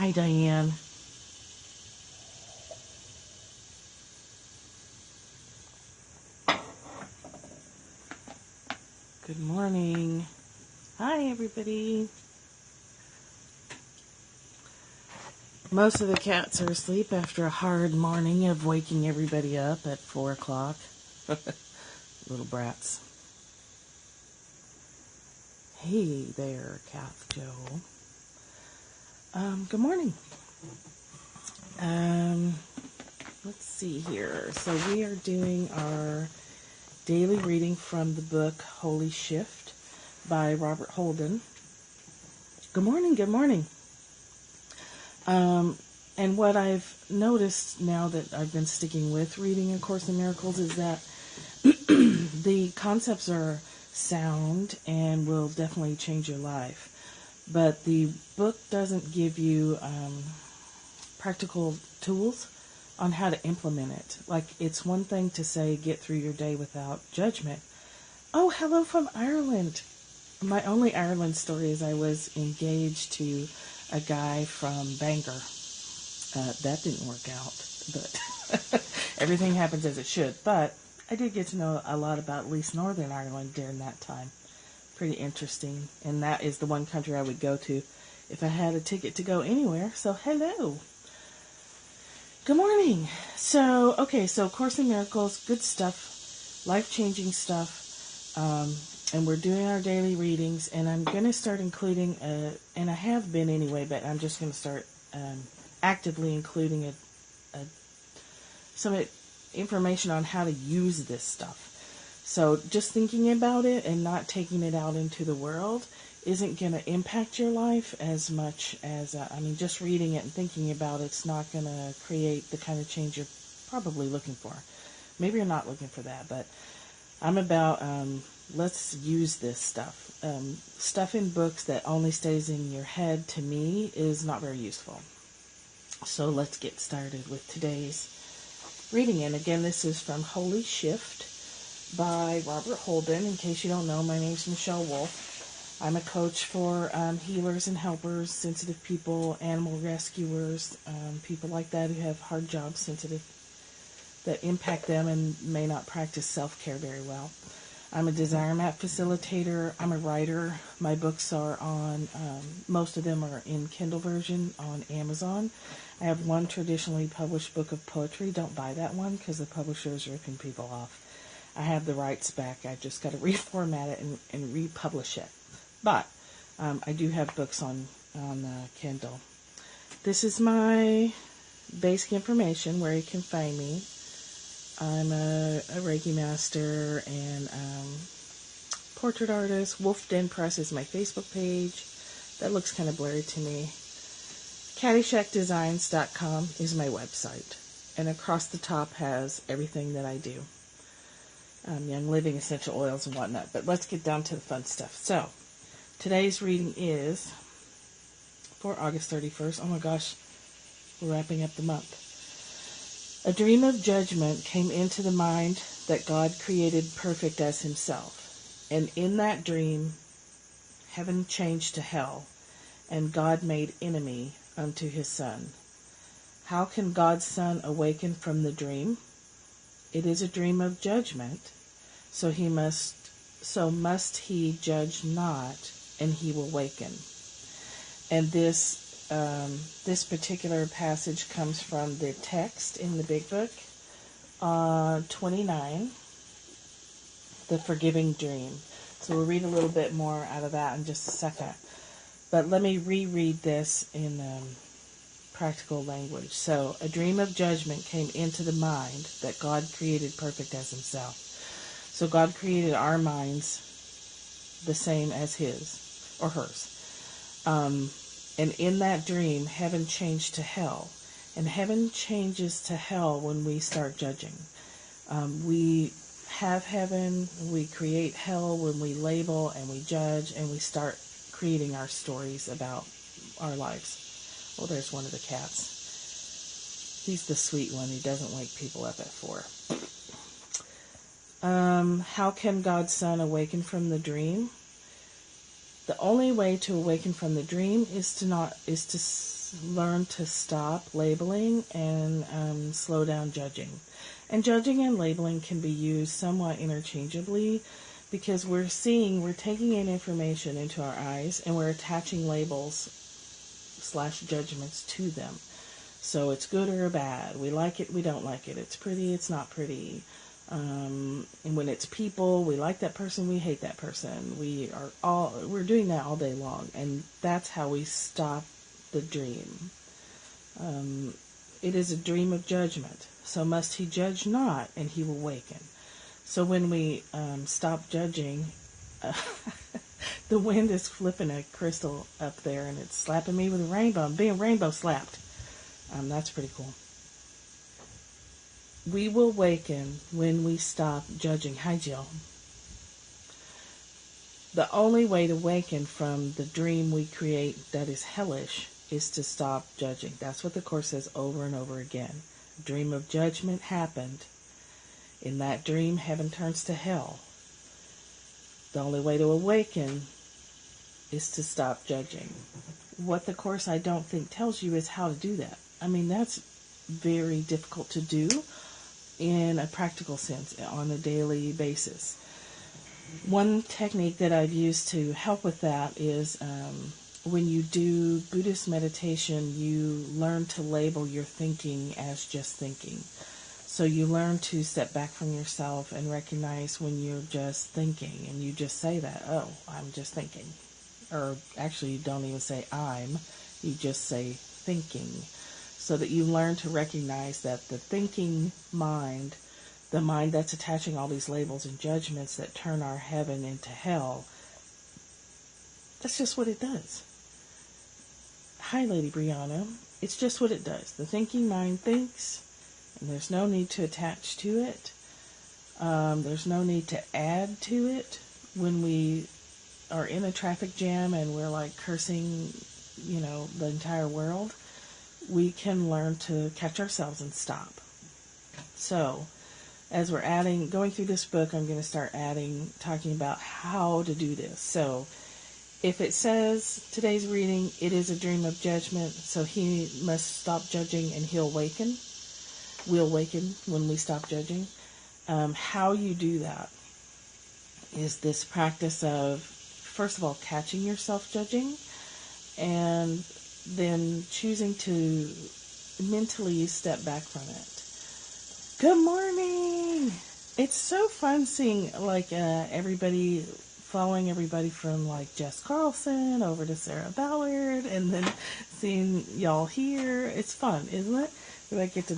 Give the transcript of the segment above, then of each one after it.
Hi, Diane. Good morning. Hi, everybody. Most of the cats are asleep after a hard morning of waking everybody up at 4 o'clock. Little brats. Hey there, Kath Joe. Good morning. Let's see here. So we are doing our daily reading from the book Holy Shift by Robert Holden. Good morning, good morning. And what I've noticed now that I've been sticking with reading A Course in Miracles is that the concepts are sound and will definitely change your life. But the book doesn't give you practical tools on how to implement it. Like, it's one thing to say, get through your day without judgment. Oh, hello from Ireland. My only Ireland story is I was engaged to a guy from Bangor. That didn't work out, but everything happens as it should. But I did get to know a lot about at least Northern Ireland during that time. Pretty interesting. And that is the one country I would go to if I had a ticket to go anywhere. So hello. Good morning. So Course in Miracles, good stuff, life-changing stuff. And we're doing our daily readings, and I'm going to start including, and I have been anyway, but I'm just going to start actively including some information on how to use this stuff. So just thinking about it and not taking it out into the world isn't going to impact your life as much as, just reading it and thinking about it's not going to create the kind of change you're probably looking for. Maybe you're not looking for that, but I'm about, let's use this stuff. Stuff in books that only stays in your head, to me, is not very useful. So let's get started with today's reading. And again, this is from Holy Shift by Robert Holden. In case you don't know, my name is Michelle Wolf. I'm a coach for healers and helpers, sensitive people, animal rescuers, people like that who have hard jobs, sensitive, that impact them and may not practice self-care very well. I'm a desire map facilitator. I'm a writer. My books are on, most of them are in Kindle version on Amazon. I have one traditionally published book of poetry. Don't buy that one because the publisher is ripping people off. I have the rights back. I just got to reformat it and republish it. But I do have books on Kindle. This is my basic information where you can find me. I'm a Reiki master and portrait artist. Wolf Den Press is my Facebook page. That looks kind of blurry to me. CaddyshackDesigns.com is my website. And across the top has everything that I do. Young Living, essential oils, and whatnot. But let's get down to the fun stuff. So, today's reading is for August 31st. Oh my gosh, we're wrapping up the month. A dream of judgment came into the mind that God created perfect as himself. And in that dream, heaven changed to hell, and God made enemy unto his son. How can God's son awaken from the dream? It is a dream of judgment, so must he judge not, and he will waken. And this particular passage comes from the text in the Big Book, 29, The Forgiving Dream. So we'll read a little bit more out of that in just a second. But let me reread this in practical language. So, a dream of judgment came into the mind that God created perfect as himself. So God created our minds the same as his or hers. And in that dream, heaven changed to hell. And heaven changes to hell when we start judging. We have heaven, we create hell when we label and we judge and we start creating our stories about our lives. Oh, there's one of the cats. He's the sweet one. He doesn't wake people up at 4. How can God's son awaken from the dream? The only way to awaken from the dream is to learn to stop labeling and slow down judging. And judging and labeling can be used somewhat interchangeably, because we're taking in information into our eyes and we're attaching labels / judgments to them. So it's good or bad. We like it, we don't like it. It's pretty, it's not pretty. And when it's people, we like that person, we hate that person. We're doing that all day long, and that's how we stop the dream. It is a dream of judgment. So must he judge not, and he will waken. So when we stop judging, the wind is flipping a crystal up there, and it's slapping me with a rainbow. I'm being rainbow slapped. That's pretty cool. We will waken when we stop judging. Hi, Jill. The only way to waken from the dream we create that is hellish is to stop judging. That's what the Course says over and over again. A dream of judgment happened. In that dream, heaven turns to hell. The only way to awaken is to stop judging. What the Course, I don't think, tells you is how to do that. I mean, that's very difficult to do in a practical sense on a daily basis. One technique that I've used to help with that is when you do Buddhist meditation, you learn to label your thinking as just thinking. So you learn to step back from yourself and recognize when you're just thinking, and you just say that, oh, I'm just thinking. Or actually, you don't even say I'm, you just say thinking. So that you learn to recognize that the thinking mind, the mind that's attaching all these labels and judgments that turn our heaven into hell, that's just what it does. Hi, Lady Brianna. It's just what it does. The thinking mind thinks, and there's no need to attach to it. There's no need to add to it. When we are in a traffic jam and we're like cursing, the entire world, we can learn to catch ourselves and stop. So, as we're going through this book, I'm going to start talking about how to do this. So, if it says, today's reading, it is a dream of judgment, so he must stop judging and he'll waken. We'll waken when we stop judging. How you do that is this practice of, first of all, catching yourself judging, and then choosing to mentally step back from it. Good morning! It's so fun seeing everybody, following everybody from Jess Carlson over to Sarah Ballard, and then seeing y'all here. It's fun, isn't it? I get to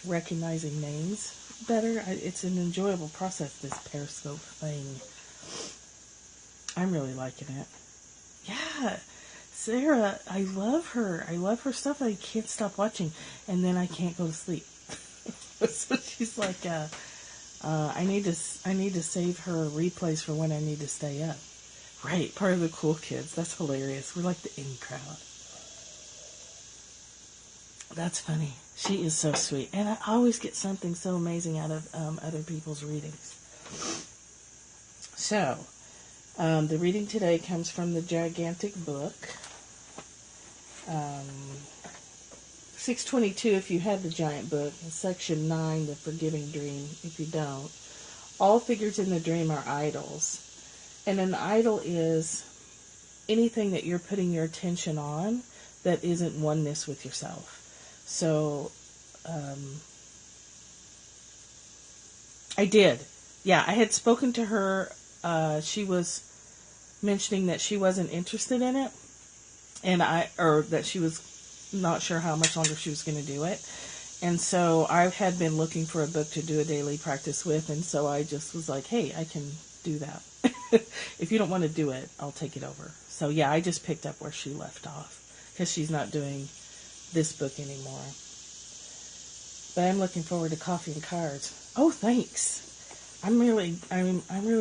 recognizing names better. It's an enjoyable process, this Periscope thing. I'm really liking it. Yeah. Sarah, I love her. I love her stuff. I can't stop watching, and then I can't go to sleep. So she's like, I need to save her replays for when I need to stay up. Right, part of the cool kids. That's hilarious. We're like the in crowd. That's funny. She is so sweet, and I always get something so amazing out of other people's readings. So, the reading today comes from the gigantic book. 622, if you have the giant book, section 9, the forgiving dream. If you don't, all figures in the dream are idols, and an idol is anything that you're putting your attention on that isn't oneness with yourself. So, I did. Yeah, I had spoken to her. She was mentioning that she wasn't interested in it, or that she was not sure how much longer she was going to do it. And so I had been looking for a book to do a daily practice with, and so I just was like, hey, I can do that. If you don't want to do it, I'll take it over. So yeah, I just picked up where she left off, because she's not doing this book anymore. But I'm looking forward to coffee and cards. Oh, thanks. I'm really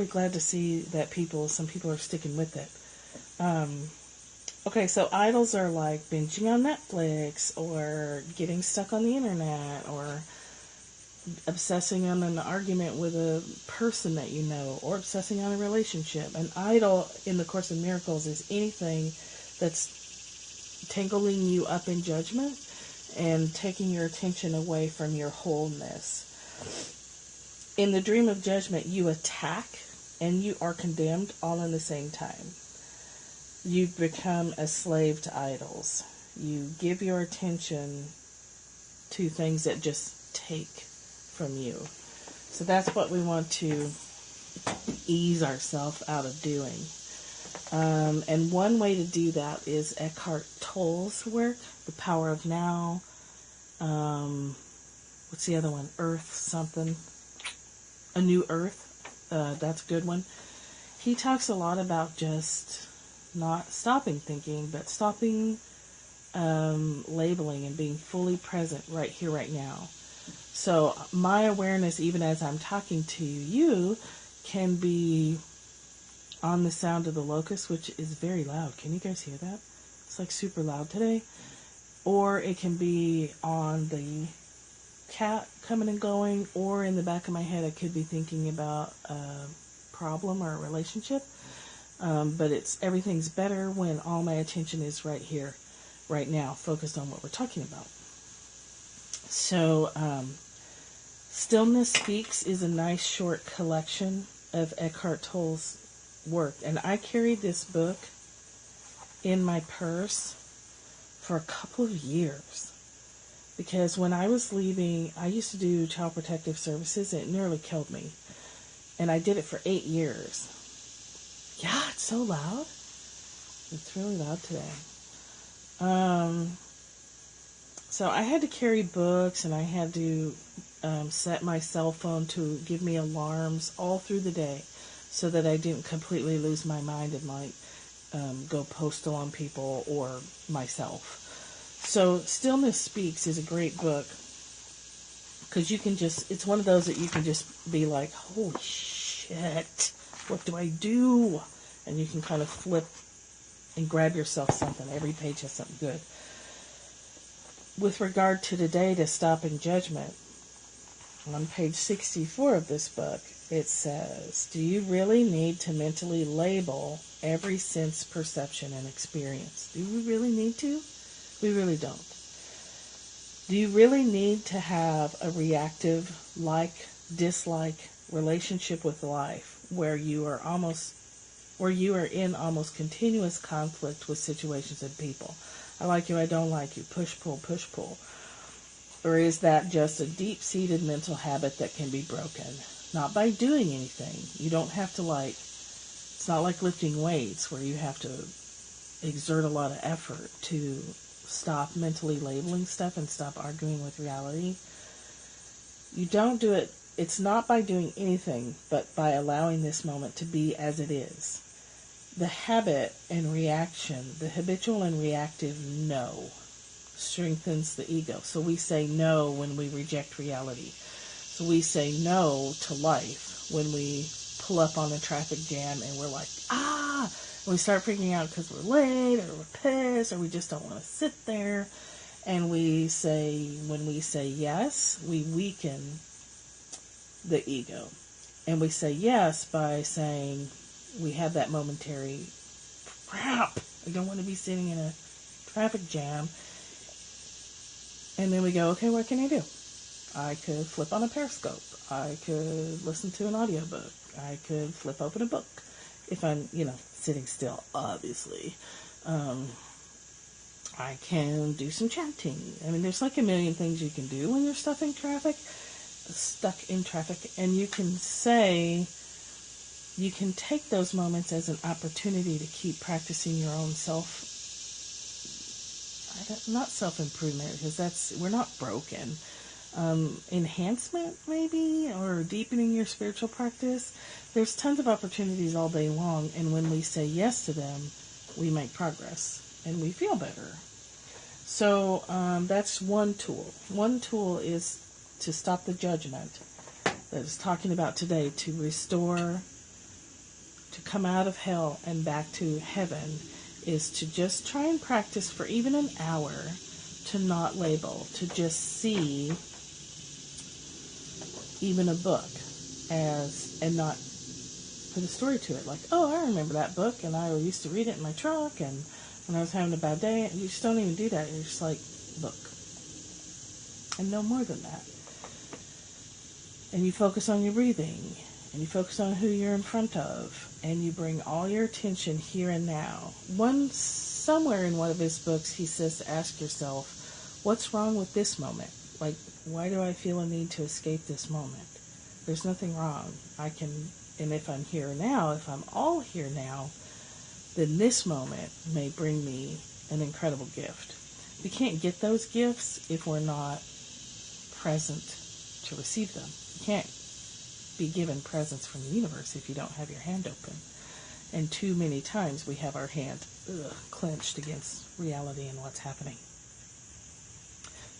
glad to see that some people are sticking with it. Okay, so idols are like binging on Netflix, or getting stuck on the internet, or obsessing on an argument with a person that you know, or obsessing on a relationship. An idol in the Course in Miracles is anything that's tangling you up in judgment and taking your attention away from your wholeness. In the dream of judgment, you attack and you are condemned all in the same time. You become a slave to idols. You give your attention to things that just take from you. So that's what we want to ease ourselves out of doing. And one way to do that is Eckhart Tolle's work, The Power of Now. What's the other one? Earth something. A New Earth. That's a good one. He talks a lot about just not stopping thinking, but stopping labeling and being fully present right here, right now. So my awareness, even as I'm talking to you, can be on the sound of the locust, which is very loud. Can you guys hear that? It's like super loud today. Or it can be on the cat coming and going, or in the back of my head I could be thinking about a problem or a relationship. But everything's better when all my attention is right here, right now, focused on what we're talking about. So, Stillness Speaks is a nice short collection of Eckhart Tolle's work. And I carried this book in my purse for a couple of years. Because when I was leaving, I used to do Child Protective Services, and it nearly killed me. And I did it for 8 years. Yeah, it's so loud. It's really loud today. So I had to carry books, and I had to set my cell phone to give me alarms all through the day so that I didn't completely lose my mind and go postal on people or myself. So Stillness Speaks is a great book because it's one of those that you can just be like, holy shit, what do I do? And you can kind of flip and grab yourself something. Every page has something good. With regard to today, to stopping judgment, on page 64 of this book, it says, do you really need to mentally label every sense, perception, and experience? Do we really need to? We really don't. Do you really need to have a reactive, dislike relationship with life where you are in almost continuous conflict with situations and people? I like you, I don't like you, push, pull, push, pull. Or is that just a deep-seated mental habit that can be broken? Not by doing anything. You don't have to it's not like lifting weights where you have to exert a lot of effort to stop mentally labeling stuff and stop arguing with reality. You don't do it. It's not by doing anything, but by allowing this moment to be as it is. The habit and reaction, the habitual and reactive no, strengthens the ego. So we say no when we reject reality. So we say no to life when we pull up on a traffic jam and we're like, and we start freaking out because we're late or we're pissed or we just don't want to sit there. And when we say yes, we weaken the ego. And we say yes by saying we have that momentary, crap, I don't want to be sitting in a traffic jam. And then we go, okay, what can I do? I could flip on a Periscope. I could listen to an audiobook. I could flip open a book. If I'm, sitting still, obviously. I can do some chatting. I mean, there's like a million things you can do when you're stuck in traffic. And you can take those moments as an opportunity to keep practicing your own not self-improvement, because we're not broken. Enhancement, maybe, or deepening your spiritual practice. There's tons of opportunities all day long, and when we say yes to them, we make progress, and we feel better. So that's one tool. One tool is to stop the judgment that is talking about today, to restore, to come out of hell and back to heaven, is to just try and practice for even an hour to not label, to just see even a book and not put a story to it. Like, oh, I remember that book and I used to read it in my truck and when I was having a bad day. You just don't even do that. You're just like, look, and no more than that. And you focus on your breathing, and you focus on who you're in front of, and you bring all your attention here and now. Somewhere in one of his books, he says to ask yourself, what's wrong with this moment? Like, why do I feel a need to escape this moment? There's nothing wrong. And if I'm here now, if I'm all here now, then this moment may bring me an incredible gift. We can't get those gifts if we're not present to receive them. You can't be given presents from the universe if you don't have your hand open. And too many times we have our hand clenched against reality and what's happening.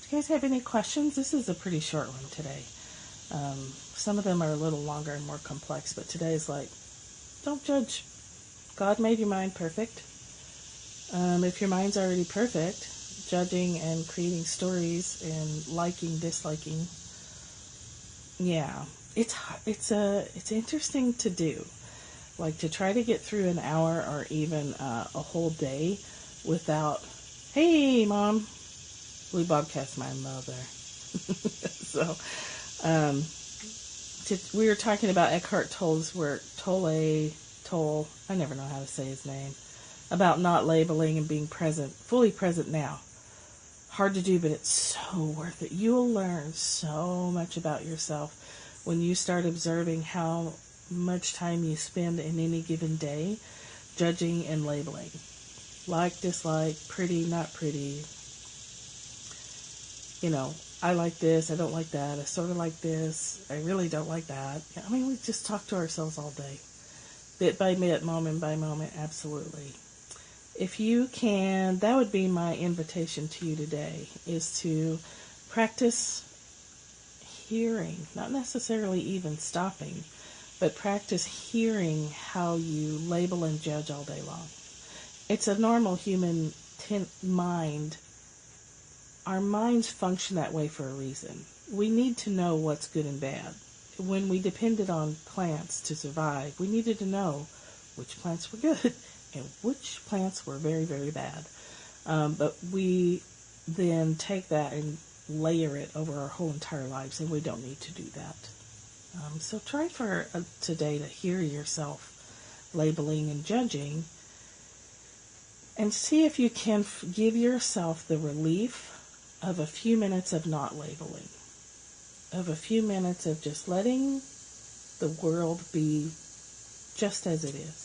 Do you guys have any questions? This is a pretty short one today. Some of them are a little longer and more complex, but today is like, don't judge. God made your mind perfect. If your mind's already perfect, judging and creating stories and liking, disliking, yeah, it's interesting to do. Like, to try to get through an hour or even a whole day without, hey, Mom, Blue Bobcat's my mother. So, we were talking about Eckhart Tolle's work, Tolle, I never know how to say his name, about not labeling and being present, fully present now. Hard to do, but it's so worth it. You'll learn so much about yourself when you start observing how much time you spend in any given day judging and labeling. Like, dislike, pretty, not pretty. You know, I like this, I don't like that, I sort of like this, I really don't like that. I mean, we just talk to ourselves all day. Bit by bit, moment by moment, absolutely. If you can, that would be my invitation to you today, is to practice hearing, not necessarily even stopping, but practice hearing how you label and judge all day long. It's a normal human mind. Our minds function that way for a reason. We need to know what's good and bad. When we depended on plants to survive, we needed to know which plants were good and which plants were very, very bad. But we then take that and layer it over our whole entire lives, and we don't need to do that. So try for today to hear yourself labeling and judging, and see if you can give yourself the relief of a few minutes of not labeling, of a few minutes of just letting the world be just as it is.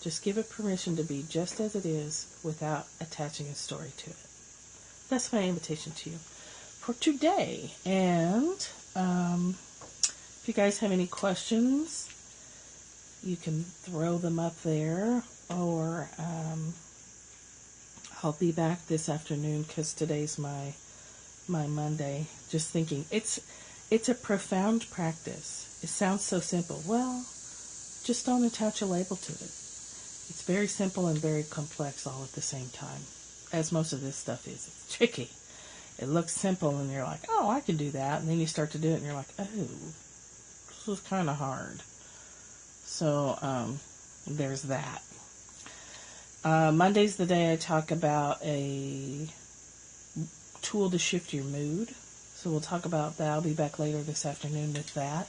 Just give it permission to be just as it is without attaching a story to it. That's my invitation to you for today. And if you guys have any questions, you can throw them up there, or I'll be back this afternoon because today's my Monday. Just thinking, it's a profound practice. It sounds so simple. Well, just don't attach a label to it. It's very simple and very complex all at the same time, as most of this stuff is. It's tricky. It looks simple, and you're like, oh, I can do that. And then you start to do it, and you're like, oh, this was kind of hard. So there's that. Monday's the day I talk about a tool to shift your mood. So we'll talk about that. I'll be back later this afternoon with that.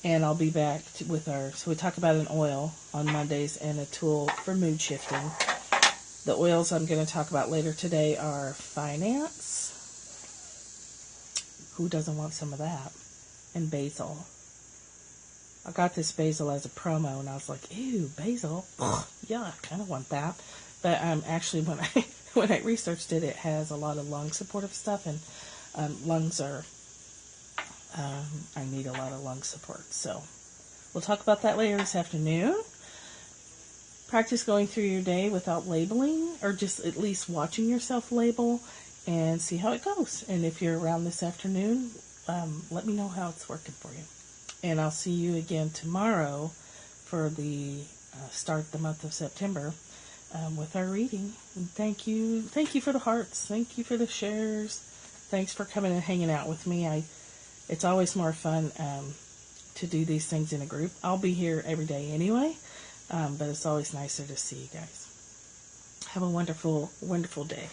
And I'll be back so we talk about an oil on Mondays and a tool for mood shifting. The oils I'm going to talk about later today are finance. Who doesn't want some of that? And basil. I got this basil as a promo, and I was like, ew, basil? Yeah, I kind of want that. But actually, when I researched it, it has a lot of lung supportive stuff, and lungs are, I need a lot of lung support. So we'll talk about that later this afternoon. Practice going through your day without labeling, or just at least watching yourself label, and see how it goes. And if you're around this afternoon, let me know how it's working for you. And I'll see you again tomorrow for the start the month of September with our reading. And thank you for the hearts. Thank you for the shares. Thanks for coming and hanging out with me. It's always more fun to do these things in a group. I'll be here every day anyway, but it's always nicer to see you guys. Have a wonderful, wonderful day.